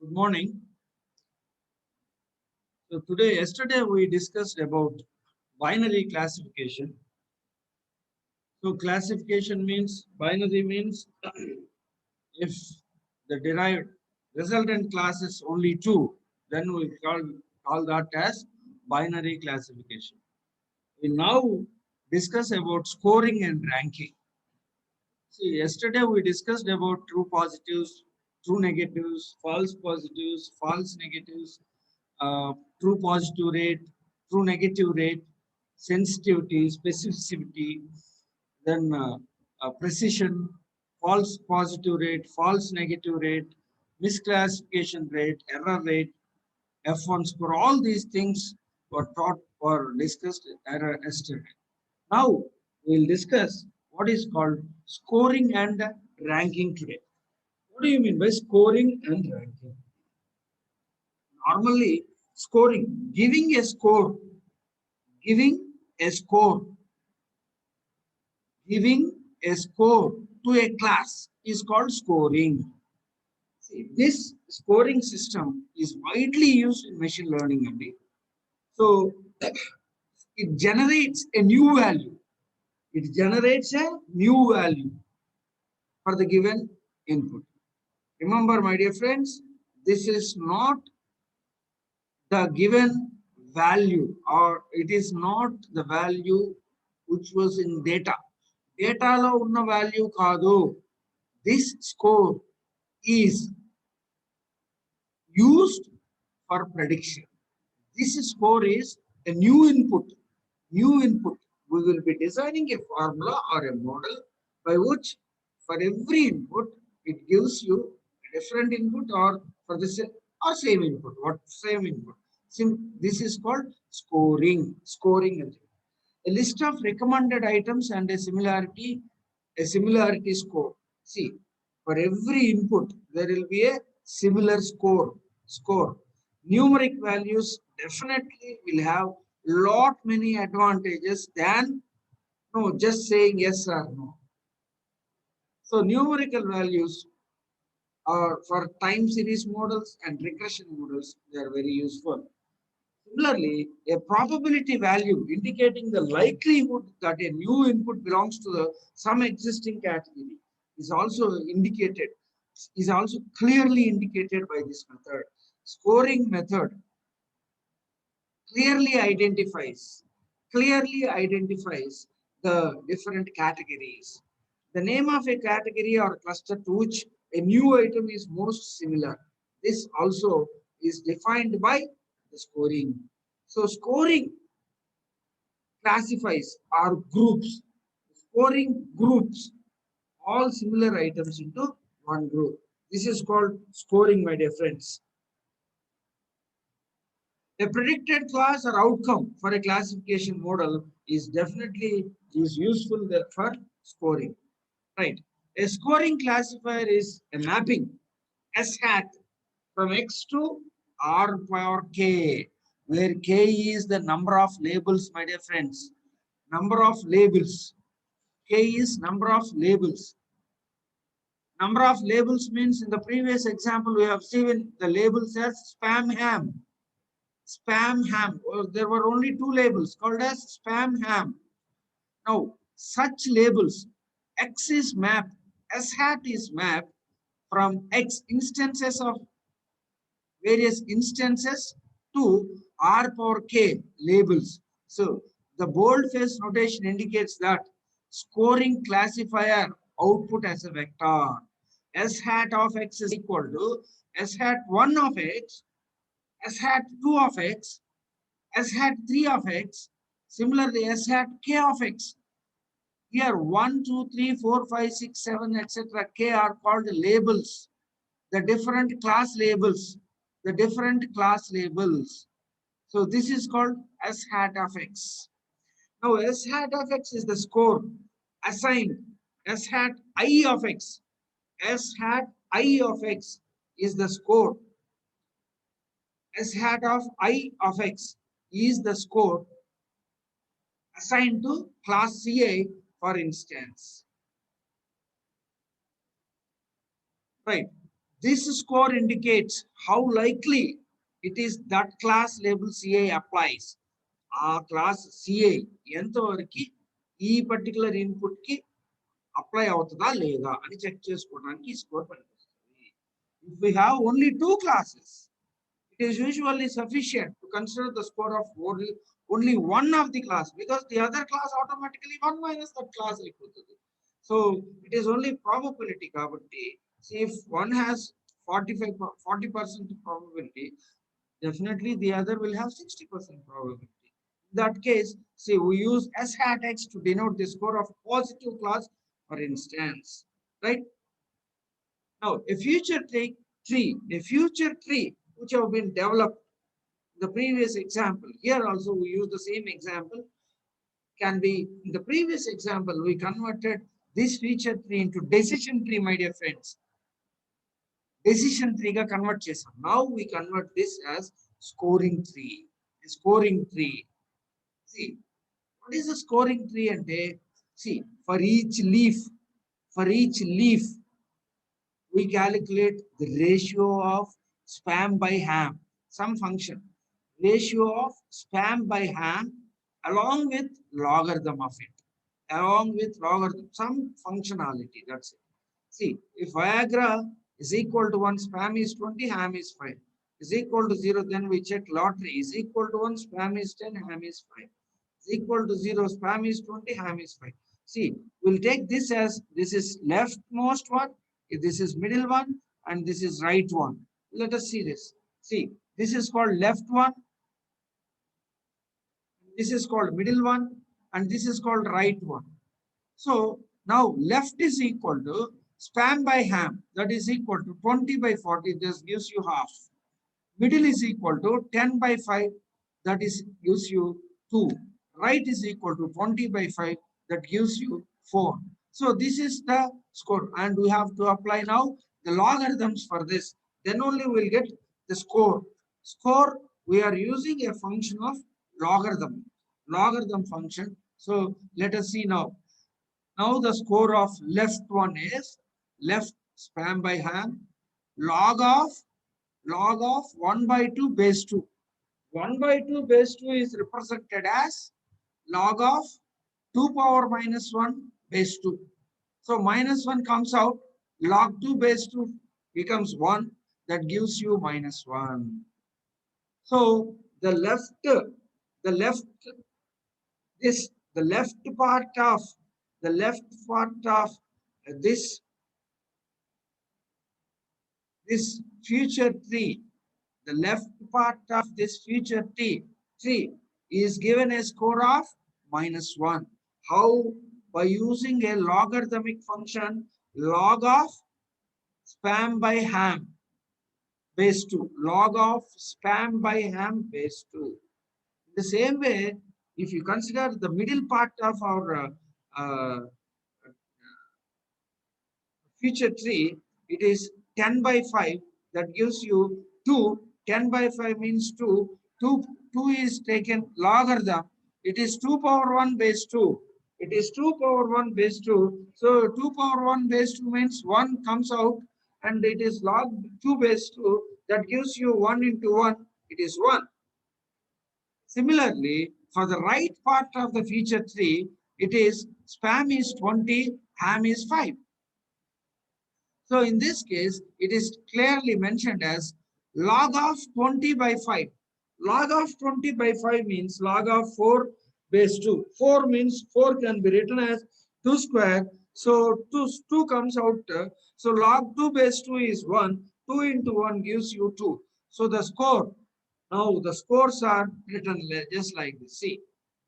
Good morning. Yesterday we discussed about binary classification. So classification means binary means if the derived resultant class is only two, then we call that as binary classification. We now discuss about scoring and ranking. See, yesterday we discussed about true positives, true negatives, false negatives, true positive rate, true negative rate, sensitivity, specificity, then precision, false positive rate, false negative rate, misclassification rate, error rate, F1 score. All these things were taught or discussed yesterday. Now we'll discuss what is called scoring and ranking today. What do you mean by scoring and ranking? Normally, scoring, giving a score, giving a score to a class is called scoring. See, this scoring system is widely used in machine learning only. So it generates a new value. It generates a new value for the given input. Remember, my dear friends, this is not the given value, or it is not the value which was in data. Data lo unna value kaadu. This score is used for prediction. This score is a new input. New input. We will be designing a formula or a model by which for every input it gives you a different input, or for the same input. What same input? This is called scoring. Scoring. A list of recommended items and a similarity score. See, for every input there will be a similar score. Numeric values definitely will have lot many advantages than just saying yes or no. So numerical values are for time series models and regression models. They are very useful. Similarly, a probability value indicating the likelihood that a new input belongs to some existing category is also clearly indicated by this method. Scoring method clearly identifies the different categories. The name of a category or cluster to which a new item is most similar. This also is defined by the scoring. So scoring classifies or groups, scoring groups all similar items into one group. This is called scoring, my dear friends. A predicted class or outcome for a classification model is definitely useful for scoring. Right. A scoring classifier is a mapping S hat from X to R power K, where K is the number of labels, my dear friends. Number of labels. K is number of labels. Number of labels means in the previous example we have seen the labels as spam ham. Spam ham. There were only two labels called as spam ham. Now, such labels, X is mapped, S hat is mapped from X instances of various instances to R power K labels. So, the boldface notation indicates that scoring classifier output as a vector. S hat of X is equal to S hat 1 of X, S hat 2 of X, S hat 3 of X, similarly S hat K of X. Here 1, 2, 3, 4, 5, 6, 7, etc. K are called labels. The different class labels. So this is called S hat of X. Now S hat of X is the score assigned S hat I of X. S hat I of X is the score. S hat of I of X is the score assigned to class CA, for instance. Right. This score indicates how likely it is that class label CA applies. ఆ class CI ఎంతవరకు ఈ particular input కి apply అవుతుందా లేదా అని check చేసుకోవడానికి ఈ score పనికొస్తుంది. If we have only 2 classes, it is usually sufficient to consider the score of only one of the class, because the other class automatically 1 minus that class అయిపోతుంది. So it is only probability కాబట్టి, see, if one has 40% probability, definitely the other will have 60% probability. In that case, see, we use S hat X to denote the score of positive class, for instance, right? Now, a future tree which have been developed in the previous example. Here also we use the same example. Can be in the previous example we converted this feature tree into decision tree, my dear friends. Decision tree ga convert chesam. Now we convert this as scoring tree. A scoring tree. See, what is a scoring tree? And see, for each leaf, we calculate the ratio of spam by ham, some function, ratio of spam by ham along with logarithm of it, some functionality, that's it. See, if Viagra is equal to 1, spam is 20, ham is 5, is equal to 0, then we check lottery is equal to 1, spam is 10, ham is 5, is equal to 0, spam is 20, ham is 5. See, we'll take this as this is leftmost one, this is middle one, and this is right one. Let us see this. See, this is called left one, this is called middle one, and this is called right one. So now left is equal to spam by ham, that is equal to 20 by 40, this gives you half. Middle is equal to 10 by 5, that is gives you 2. Right is equal to 20 by 5, that gives you 4. So this is the score, and we have to apply now the logarithms for this. Then only we'll get the score. Score, we are using a function of logarithm function. So let us see now. Now the score of left one is left spam by ham log of 1 by 2 base 2. 1 by 2 base 2 is represented as log of 2 power minus 1 base 2. So minus 1 comes out, log 2 base 2 becomes 1, that gives you minus 1. So the left part of this future tree, the left part of this future tree is given a score of -1. How? By using a logarithmic function log of spam by ham base 2. Log of spam by ham base 2. The same way, if you consider the middle part of our future tree, it is 10 by 5, that gives you 2. 10 by 5 means 2. 2 is taken logarithm. It is 2 power 1 base 2. It is 2 power 1 base 2. So 2 power 1 base 2 means 1 comes out, and it is log 2 base 2. That gives you 1 into 1. It is 1. Similarly, for the right part of the feature tree, it is spam is 20, ham is 5. So in this case, it is clearly mentioned as log of 20 by 5. Log of 20 by 5 means log of 4 base 2. 4 means 4 can be written as 2 square. So 2 comes out. So log 2 base 2 is 1. 2 into 1 gives you 2. So the score, now the scores are written just like this. See,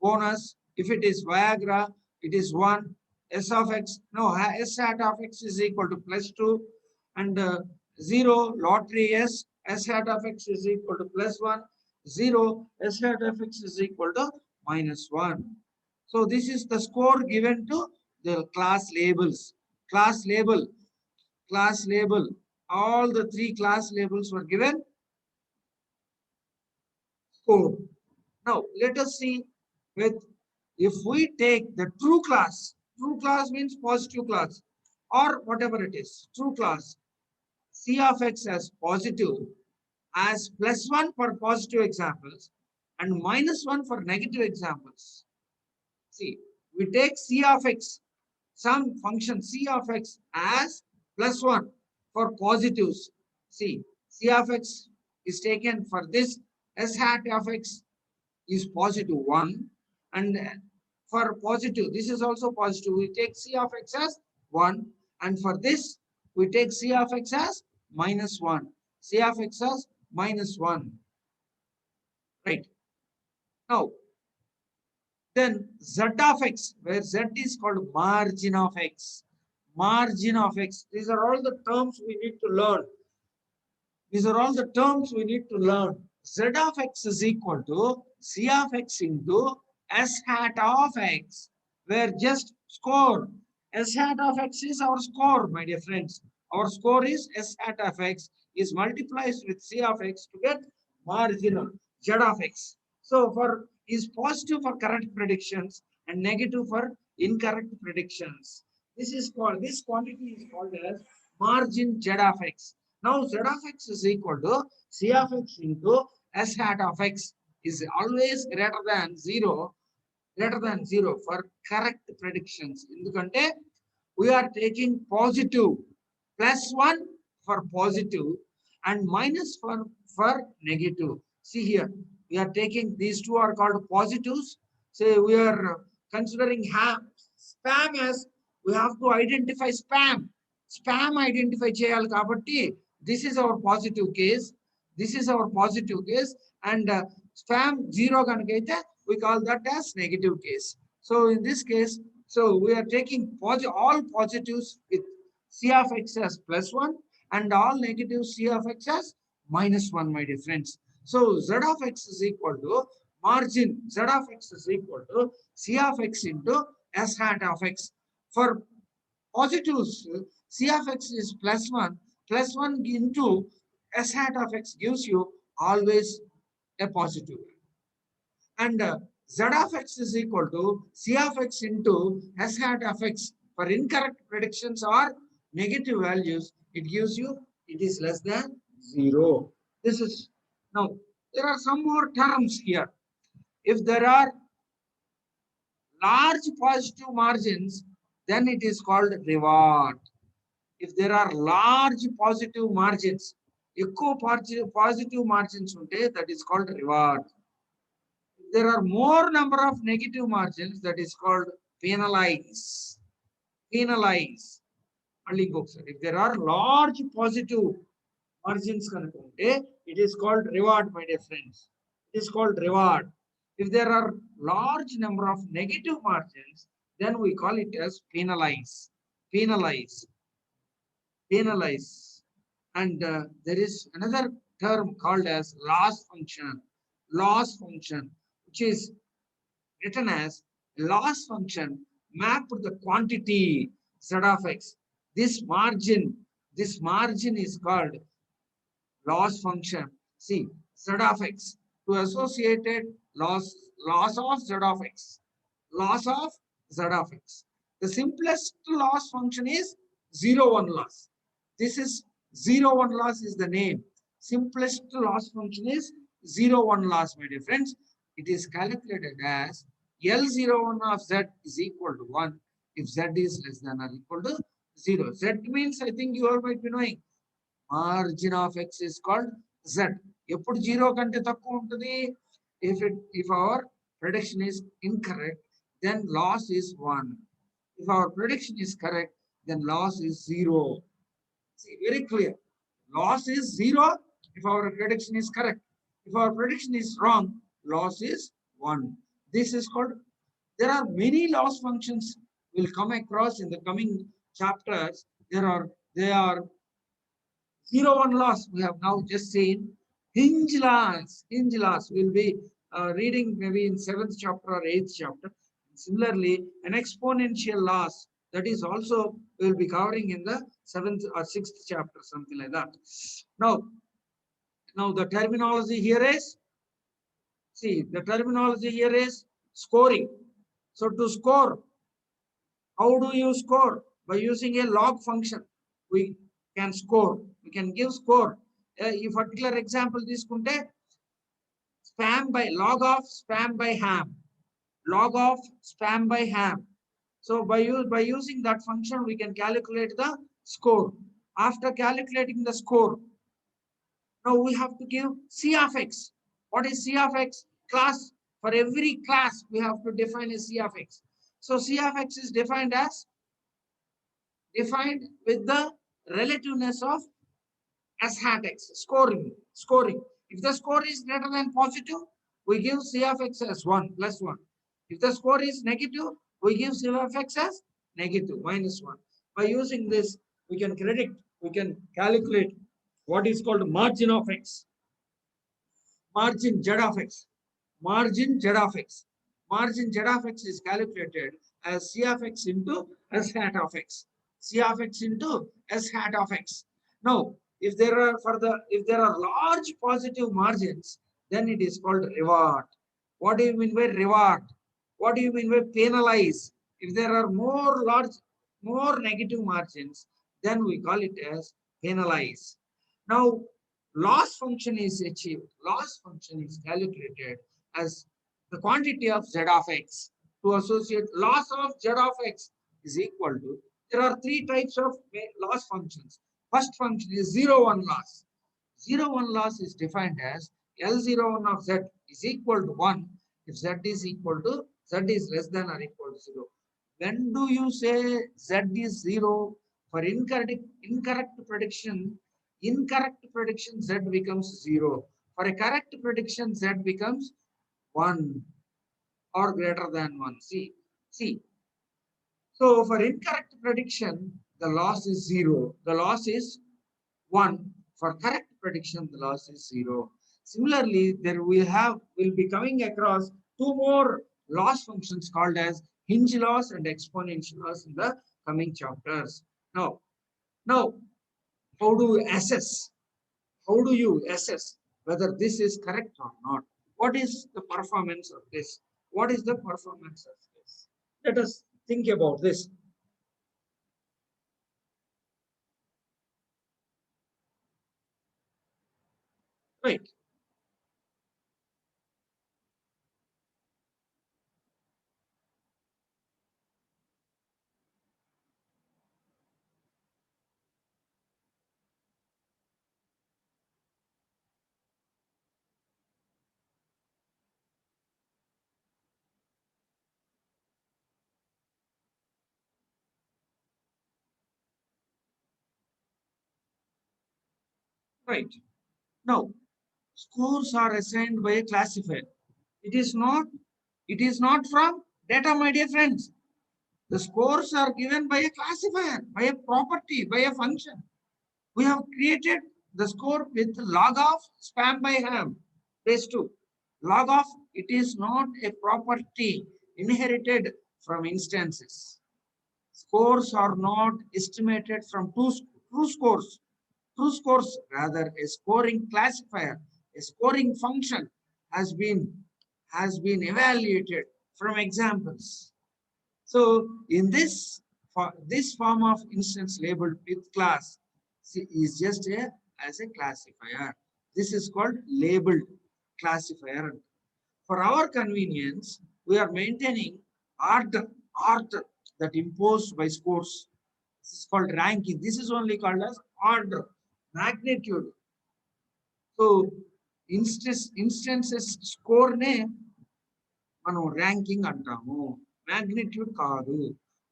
bonus, if it is Viagra, it is 1. S of x, no, S hat of x is equal to +2, and 0, lottery S hat of x is equal to +1, 0, S hat of x is equal to -1. So this is the score given to the class labels. Class label, all the 3 class labels were given score. Now let us see with, if we take the true class means positive class or whatever it is, true class. C of x as positive, as +1 for positive examples and -1 for negative examples. See, we take C of x, some function C of x as +1 for positives. See, C of x is taken for this S hat of x is positive 1, and for positive, this is also positive. We take C of x as 1, and for this, we take C of x as -1. C of x as -1. Right. Now, then Z of x, where Z is called margin of x. Margin of x. These are all the terms we need to learn. These are all the terms we need to learn. Z of x is equal to C of x into S hat of x, where just score. S hat of x is our score, my dear friends. Our score is S hat of x is multiplied with C of x to get marginal Z of x. So for is positive for correct predictions and negative for incorrect predictions. This is called, this quantity is called as margin Z of x. Now Z of x is equal to C of x into S hat of x is always greater than 0 for correct predictions. ఎందుకంటే we are taking positive +1 for positive and -1 for negative. See here, we are taking these two are called positives. Say we are considering spam as we have to identify spam. Spam identify చేయాలి కాబట్టి this is our positive case. This is our positive case, and spam 0 కనుకైతే we call that as negative case. So in this case, so we are taking all positives with C of x as +1 and all negatives C of x as -1, my dear friends. So Z of x is equal to margin Z of x is equal to C of x into S hat of x. For positives, C of x is +1. +1 into S hat of x gives you always a positive. And Z of x is equal to C of x into S hat of x. For incorrect predictions or negative values, it gives you it is less than 0. This is now there are some more terms here. If there are large positive margins, then it is called reward. If there are large positive margins, ఎక్కువ positive margins ఉంటే, that is called reward. There are more number of negative margins, that is called penalize. Penalize. If there are large positive margins, it is called reward, my dear friends. It is called reward. If there are large number of negative margins, then we call it as penalize. Penalize. Penalize. And there is another term called as loss function. Loss function, which is written as loss function mapped to the quantity Z of x. This margin is called loss function. See, Z of x to associated loss of Z of x. Loss of Z of x. The simplest loss function is 0-1 loss. This is 0-1 loss is the name. Simplest loss function is 0-1 loss, my dear friends. It is calculated as L01 of Z is equal to 1 if Z is less than or equal to 0. Z means, I think you all might be knowing, margin of x is called Z. ఎప్పుడు 0 కంటే తక్కువ ఉంటుంది? If our prediction is incorrect, then loss is 1. If our prediction is correct, then loss is 0. See, very clear. Loss is 0 if our prediction is correct. If our prediction is wrong, loss is 1. This is called, there are many loss functions we'll come across in the coming chapters. They are 0-1 loss. We have now just seen hinge loss. Hinge loss we'll be reading maybe in 7th chapter or 8th chapter. Similarly, an exponential loss, that is also we'll be covering in the 7th or 6th chapter, something like that. Now the terminology here is, see, the terminology here is scoring. So to score, how do you score? By using a log function, we can score. We can give score. ఈ particular example తీసుకుంటే spam by log of spam by ham. Log of spam by ham. So by using that function, we can calculate the score. After calculating the score, now we have to give C of x. What is C of x? Class. For every class, we have to define a C of x. So C of x is defined with the relativeness of S hat x, scoring. If the score is greater than positive, we give C of x as 1, plus 1. If the score is negative, we give C of x as negative, minus 1. By using this, we can calculate what is called margin of x, margin z of x, margin z of x. Margin z of x is calculated as C of x into S hat of x. C of x into S hat of x. Now, if there are large positive margins, then it is called reward. What do you mean by reward? What do you mean by penalize? If there are more negative margins, then we call it as penalize. Now, loss function is achieved. Loss function is calculated as the quantity of z of x. To associate loss of z of x is equal to, there are three types of loss functions. First function is 0, 1 loss. 0, 1 loss is defined as L01 of z is equal to 1 if z is less than or equal to 0. When do you say z is 0? For incorrect prediction z becomes 0. For a correct prediction, z becomes 1 or greater than 1. See. So for incorrect prediction, the loss is 0. The loss is 1. For correct prediction, the loss is 0. Similarly, we'll be coming across two more loss functions called as hinge loss and exponential loss in the coming chapters. Now, how do you assess? How do you assess whether this is correct or not? What is the performance of this? What is the performance of this? Let us think about this. Right. Right. Now, scores are assigned by a classifier. It is not from data, my dear friends. The scores are given by a classifier, by a property, by a function. We have created the score with log of spam by ham, base 2. Log of, it is not a property inherited from instances. Scores are not estimated from true scores. True scores, rather a scoring classifier, a scoring function has been evaluated from examples. So in this form of instance labeled with class is just as a classifier. This is called labeled classifier. For our convenience, we are maintaining order that imposed by scores. This is called ranking. This is only called as order, magnitude. So instances score ne మనం ranking అంటాము, magnitude కాదు.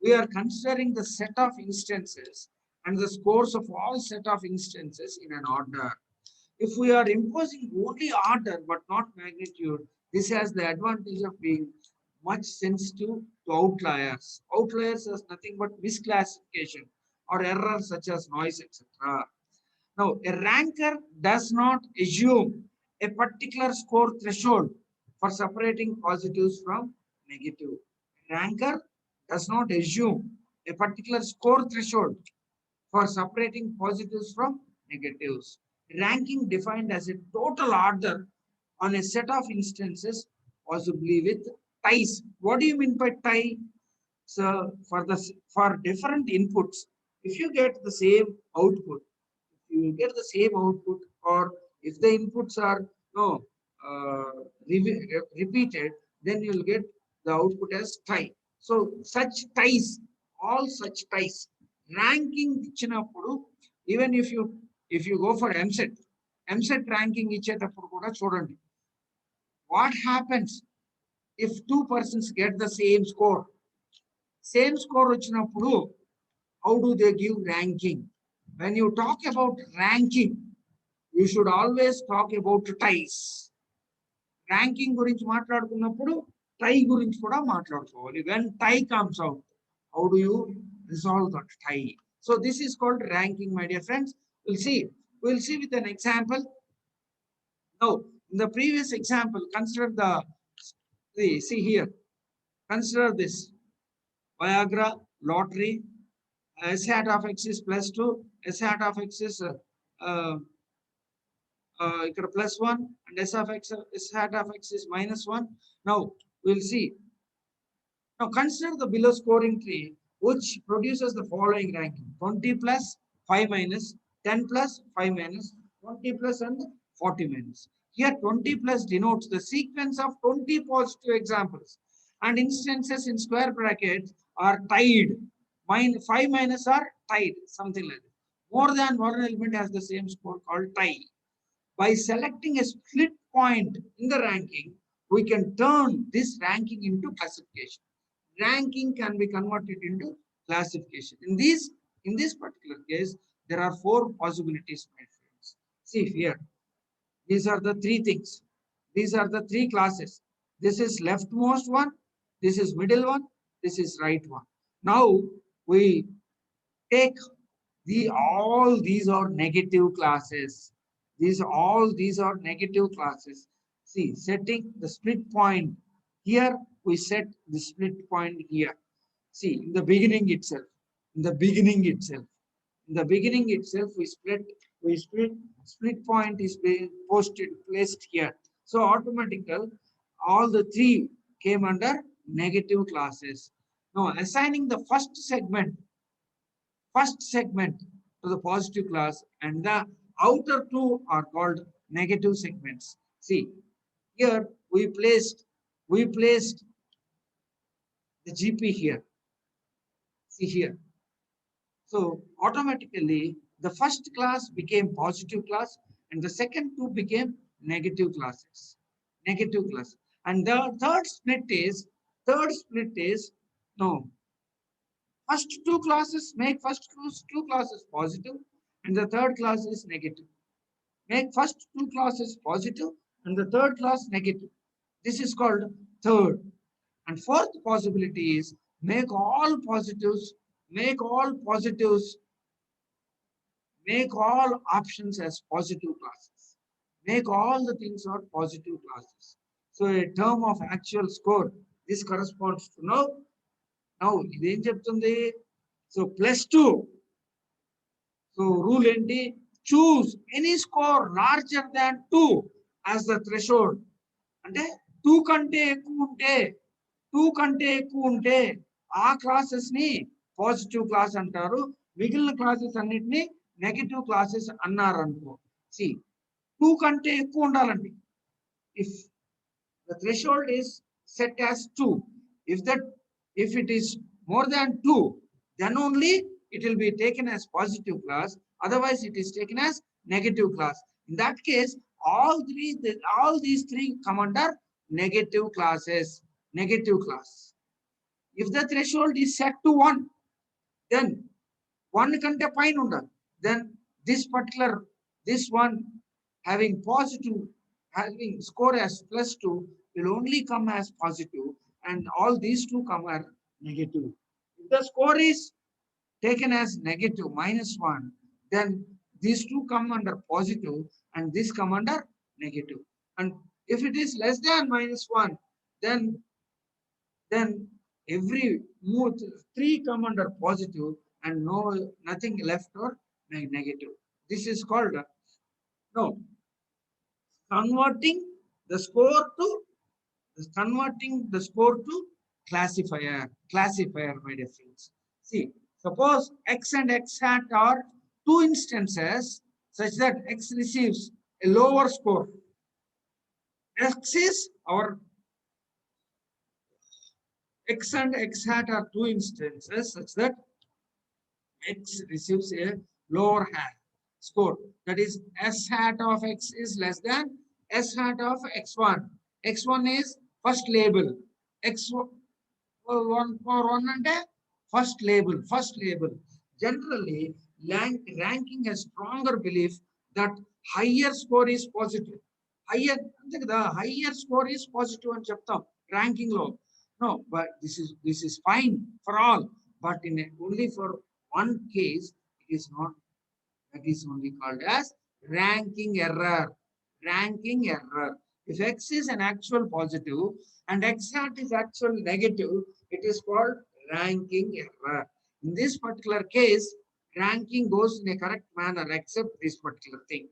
We are considering the set of instances and the scores of all set of instances in an order. If we are imposing only order but not magnitude, this has the advantage of being much sensitive to outliers. Outliers is nothing but misclassification or errors such as noise, etc. Now, a ranker does not assume a particular score threshold for separating positives from negative. Ranker does not assume a particular score threshold for separating positives from negatives. Ranking defined as a total order on a set of instances, possibly with ties. What do you mean by tie? So for different inputs, if you get the same output, if you will get the same output, or if the inputs are no repeated, then you will get the output as tie. So such ties, all such ties, ranking ఇచ్చినప్పుడు, even if you go for MSET ranking ఇచ్చేటప్పుడు కూడా చూడండి, what happens if two persons get the same score? Same score వచ్చినప్పుడు, how do they give ranking? When you talk about ranking, you should always talk about ties. Ranking గురించి మాట్లాడుకున్నప్పుడు టై గురించి కూడా మాట్లాడుకోవాలి. When tie comes out, how do you resolve that tie? So this is called ranking, my dear friends. We'll see with an example. Now, in the previous example, consider see here, consider this Viagra, lottery, S hat of x is +2, S hat of x is +1, and S hat of x is -1. Now we'll see. Now consider the below scoring tree, which produces the following ranking: 20 plus, 5 minus, 10 plus, 5 minus, 20 plus, and 40 minus. Here 20 plus denotes the sequence of 20 positive examples, and instances in square brackets are tied. 5 minus are tied, something like that. More than one element has the same score, called tie. By selecting a split point in the ranking, we can turn this ranking into classification. Ranking can be converted into classification. In this particular case, there are 4 possibilities, my friends. See here, these are the 3 things. These are the 3 classes. This is leftmost one, this is middle one, this is right one. Now we take all these are negative classes. These are negative classes. See, setting the split point here, we set the split point here. See, in the beginning itself, split point is being placed here. So automatically, all the 3 came under negative classes. Now, assigning the first segment to the positive class, and the outer 2 are called negative segments. See, here we placed the GP here. See here. So automatically the first class became positive class, and the second 2 became negative classes. And the third split is no. First 2 classes make first 2 classes positive, and the third class is negative. Make first 2 classes positive and the third class negative. This is called third. And fourth possibility is make all options as positive classes. Make all the things are positive classes. So a term of actual score, this corresponds to now ఇదేం చెప్తుంది? So +2. So rule ఏంటి? Choose any score larger than 2 as the threshold. అంటే 2 కంటే ఎక్కువ ఉంటే ఆ classes ని positive class అంటారు. మిగిలిన క్లాసెస్ అన్నిటిని నెగటివ్ క్లాసెస్ అన్నారు అనుకో. See, 2 కంటే ఎక్కువ ఉండాలండి. If the threshold is set as 2, if it is more than 2, then only it will be taken as positive class. Otherwise, it is taken as negative class. In that case, all these 3 come under negative classes. Negative class. If the threshold is set to 1, then 1 kante pine undali. Then this one having score as +2 will only come as positive, and all these 2 come as negative. If the score is taken as negative -1, then these 2 come under positive and this come under negative. And if it is less than -1, then every 3 come under positive and nothing left or negative. This is called converting the score to classifier, my dear friends. See, suppose x and x hat are 2 instances. such that X receives a lower score. X is our X and X hat are two instances such that X receives a lower score. That is, S hat of X is less than S hat of X1. X1 is first label. X1 for one and a first label. First label. Generally, ranking a stronger belief that higher score is positive. The higher score is positive and chapter ranking low. No, but this is fine for all. But only for one case, it is not. That is only called as ranking error. Ranking error. If X is an actual positive and X hat is actual negative, it is called ranking error. In this particular case, ranking goes in a correct manner except this particular thing.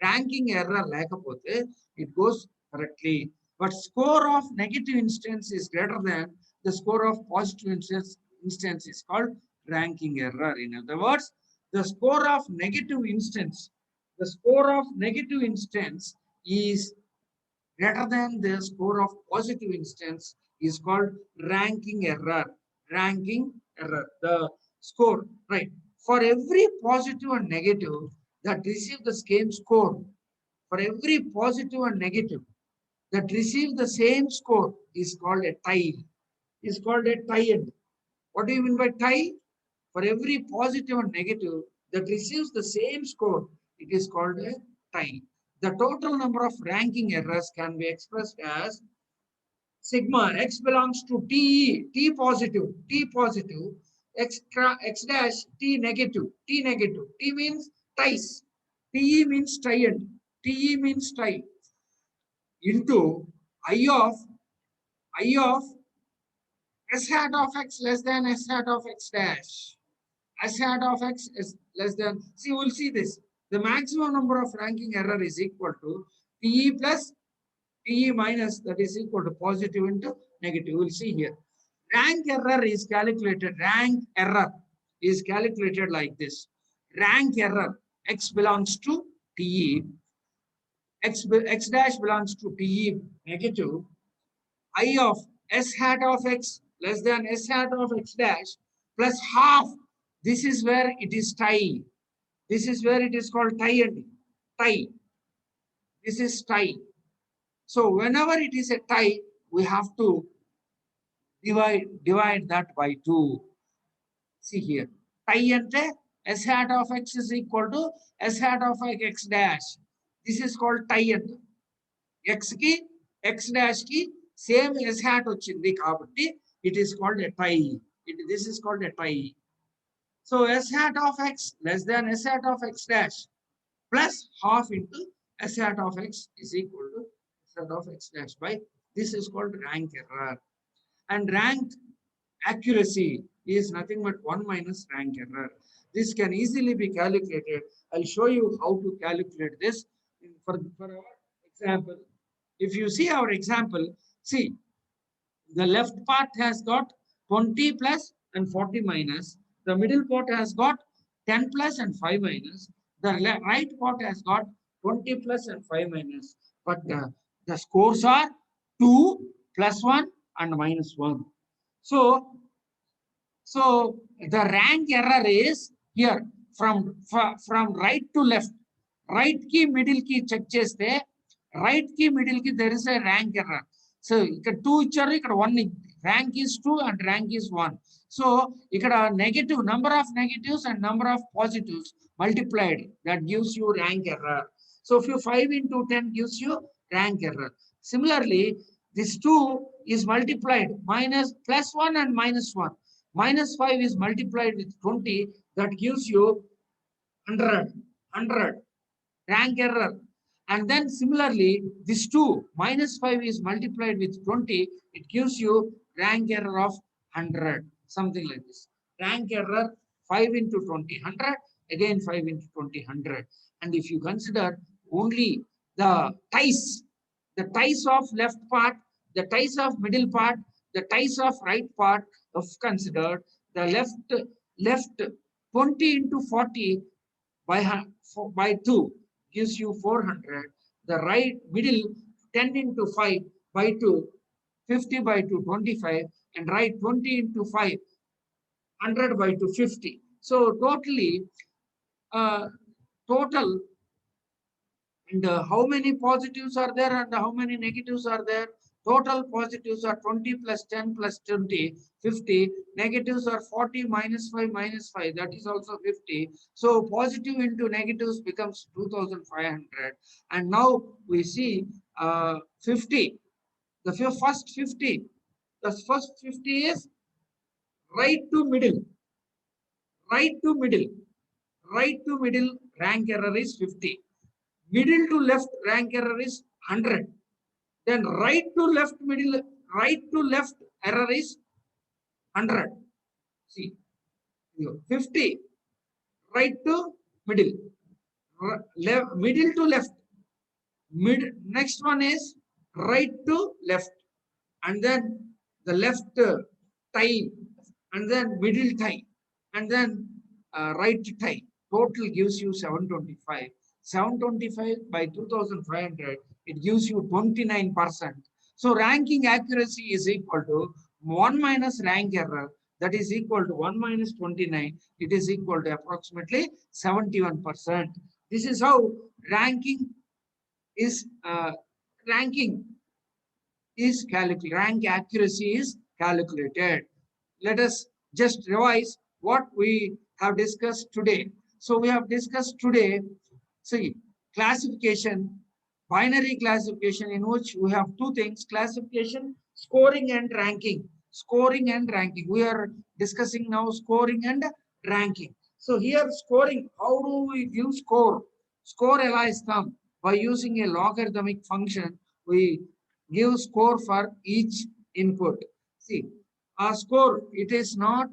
Ranking error lekapothe, it goes correctly. But score of negative instance is greater than the score of positive instance is called ranking error. In other words, the score of negative instance is greater than the score of positive instance is called ranking error. Ranking error. The score, right? For every positive and negative that receive the same score, for every positive and negative that receive the same score is called a tie. Is called a tie end. What do you mean by tie? For every positive and negative that receives the same score, it is called a tie. The total number of ranking errors can be expressed as sigma x belongs to t positive, x dash t negative, t means ties, te means tie and te means tie into I of s hat of x less than s hat of x dash. S hat of x is less than, see, we'll see this. The maximum number of ranking error is equal to TE plus TE minus, that is equal to positive into negative. We'll see here. Rank error is calculated like this. Rank error, x belongs to TE, x dash belongs to TE negative, I of s hat of x less than s hat of x dash plus half. This is where it is tie. This is where it is called tie and tie. This is tie. So whenever it is a tie, we have to divide that by 2. See here. Tie and s hat of x is equal to s hat of x dash. This is called tie and x ki x dash ki same s hat ochindi kabatti it is called a tie. This is called a tie. So s hat of x less than s hat of x dash plus half into s hat of x is equal to s hat of x dash by, this is called rank error. And rank accuracy is nothing but 1 minus rank error. This can easily be calculated. I'll show you how to calculate this for our example. If you see our example, see, the left part has got 20 plus and 40 minus. The middle part has got 10 plus and 5 minus. The right part has got 20 plus and 5 minus. But the scores are 2 plus 1 and minus 1. So the rank error is here from right to left. Right key, middle key check cheste. Right key, middle key, there is a rank error. So, ఇక్కడ 2 ఇచ్చారు, ఇక్కడ 1, rank is 2 and rank is 1. So, ఇక్కడ negative, number of negatives and number of positives multiplied, that gives you rank error. So, if you 5 into 10 gives you rank error. Similarly, this 2 is multiplied minus plus 1 and minus 1. Minus 5 is multiplied with 20, that gives you 100, rank error. And then similarly, this 2 minus 5 is multiplied with 20, it gives you rank error of 100, something like this. Rank error 5 into 20, 100, again 5 into 20, 100. And if you consider only the ties of left part, the ties of middle part, the ties of right part of considered, the left 20 into 40 by 2 gives you 400. The right middle 10 into 5 by 2, 50 by 2, 25, and right 20 into 5, 100 by 2, 50. So totally, uh, total, and how many positives are there and how many negatives are there? Total positives are 20 plus 10 plus 20, 50. Negatives are 40 minus 5 minus 5. That is also 50. So positive into negatives becomes 2500. And now we see 50. The first 50. The first 50 is right to middle. Right to middle. Right to middle rank error is 50. Middle to left rank error is 100. Then right to left error is 100. See, 50, right to middle, middle to left. Next one is right to left, and then the left tie, and then middle tie, and then right tie. Total gives you 725. 725 by 2500, it gives you 29%. So ranking accuracy is equal to 1 minus rank error, that is equal to 1 minus 29. It is equal to approximately 71%. This is how ranking is ranking is calculated, rank accuracy is calculated. Let us just revise what we have discussed today. So we have discussed today, see, classification, binary classification, in which we have two things: classification, scoring and ranking. Scoring and ranking. We are discussing now scoring and ranking. So here scoring, how do we give score? Score allies come by using a logarithmic function. We give score for each input. See, a score, it is not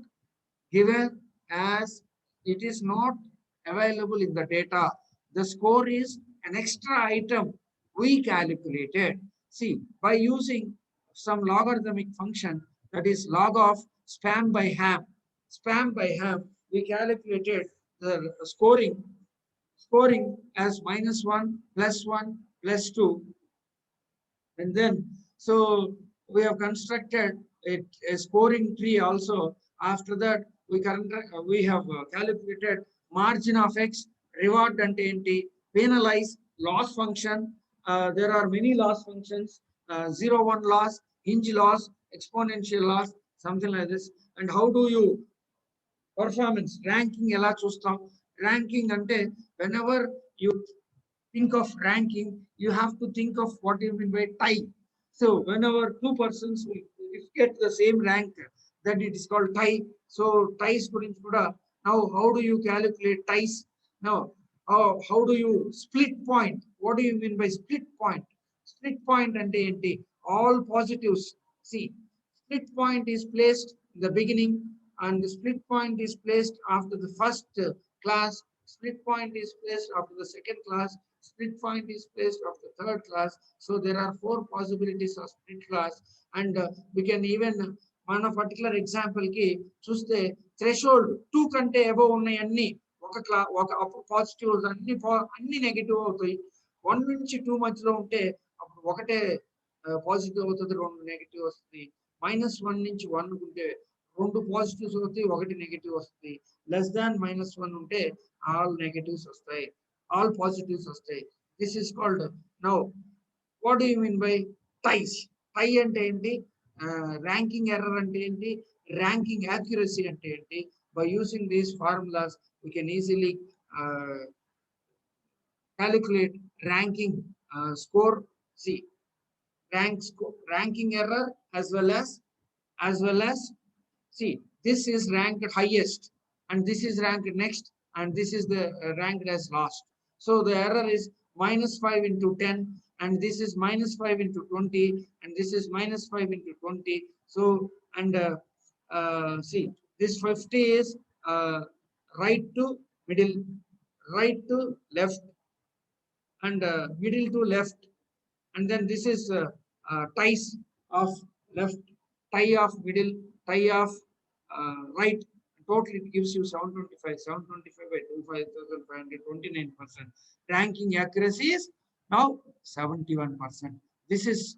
given as, it is not available in the data. The score is an extra item we calculated. See, by using some logarithmic function, that is log of spam by ham. Spam by ham, we calculated the scoring as -1, +1, +2, and then, so we have constructed a scoring tree also. After that, we have calculated margin of x, reward ante enti, penalize, loss function. There are many loss functions, 0, 1 loss, hinge loss, exponential loss, something like this. And how do you performance ranking ఎలా చూస్తాం? Ranking ante, whenever you think of ranking, you have to think of what you mean by tie. So whenever two persons will get the same rank, then it is called tie. So ties gurinchi kuda, now how do you calculate ties? Now how do you split point? What do you mean by split point? Split point ante enti? All positives. See, split point is placed in the beginning, and the split point is placed after the first class. Split point is placed after the second class. Split point is placed after third class. So there are 4 possibilities of split class, and we can even on a particular example ki చూస్తే threshold 2 కంటే above ఉన్నాయి అన్ని ఒక positive అన్ని negative అవుతాయి. 1 నుంచి 2 మధ్యలో ఉంటే అప్పుడు ఒకటే పాజిటివ్ అవుతుంది, 2 నెగటివ్ వస్తుంది. -1 నుంచి 1 ఉంటే 2 పాజిటివ్స్ అవుతాయి, 1 నెగటివ్ వస్తుంది. లెస్ దాన్ -1 ఉంటే ఆల్ నెగటివ్స్ వస్తాయి, ఆల్ positives వస్తాయి. This is called. Now what do you mean by ties? Tie అంటే ఏంటి? Ranking error అంటే ఏంటి? Ranking accuracy అంటే ఏంటి? By using these formulas, we can easily calculate ranking score. See, ranking error, as well as, see, this is ranked highest, and this is ranked next, and this is the ranked as last. So the error is -5 into 10, and this is -5 into 20, and this is -5 into 20. So, and see, this 50 is right to middle, right to left, and middle to left, and then this is ties of left, tie of middle, tie of right, Total it gives you 725, 725 by 25,500, 29%. Ranking accuracy is now 71%. This is